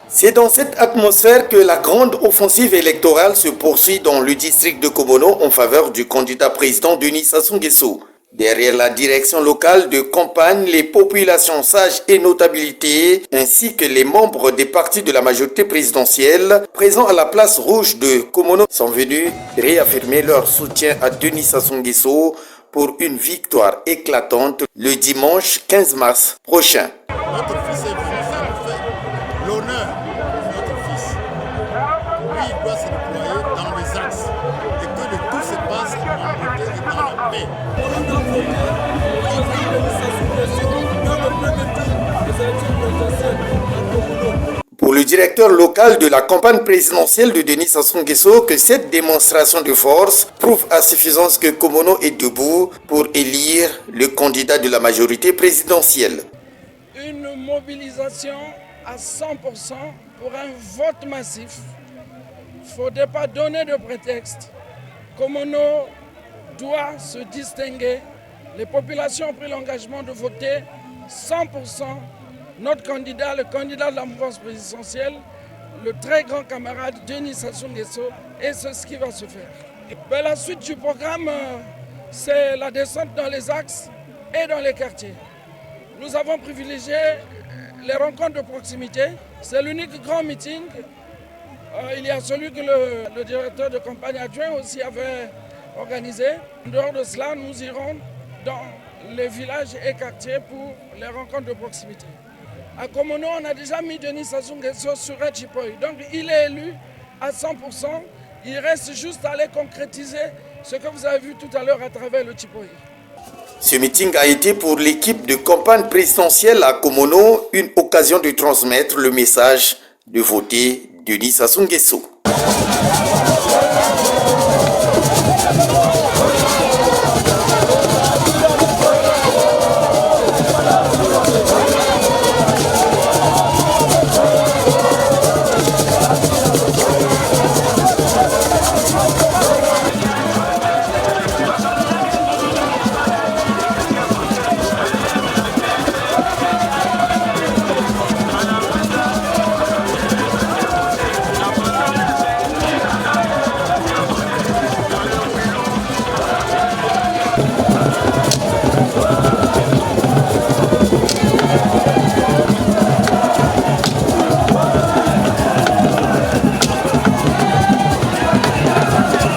C'est dans cette atmosphère que la grande offensive électorale se poursuit dans le district de Komono en faveur du candidat président Denis Sassou Nguesso. Derrière la direction locale de campagne, les populations sages et notabilités, ainsi que les membres des partis de la majorité présidentielle présents à la place rouge de Komono sont venus réaffirmer leur soutien à Denis Sassou Nguesso pour une victoire éclatante le dimanche 15 mars prochain. Notre fils est français, nous fait l'honneur de notre fils. Lui, il doit se déployer dans les axes et que le tout se passe en beauté et dans la paix. Pour le directeur local de la campagne présidentielle de Denis Sassou Nguesso, que cette démonstration de force prouve à suffisance que Komono est debout pour élire le candidat de la majorité présidentielle. Une mobilisation à 100% pour un vote massif. Il ne faudrait pas donner de prétexte. Komono doit se distinguer. Les populations ont pris l'engagement de voter 100% notre candidat, le candidat de la mouvance présidentielle, le très grand camarade Denis Sassou Nguesso, et c'est ce qui va se faire. Et la suite du programme, c'est la descente dans les axes et dans les quartiers. Nous avons privilégié les rencontres de proximité. C'est l'unique grand meeting. Il y a celui que le directeur de campagne adjoint aussi avait organisé. En dehors de cela, nous irons dans les villages et quartiers pour les rencontres de proximité. À Komono, on a déjà mis Denis Sassou Nguesso sur un Chipoy. Donc il est élu à 100%. Il reste juste à aller concrétiser ce que vous avez vu tout à l'heure à travers le Chipoy. Ce meeting a été pour l'équipe de campagne présidentielle à Komono une occasion de transmettre le message de voter Denis Sassou Nguesso.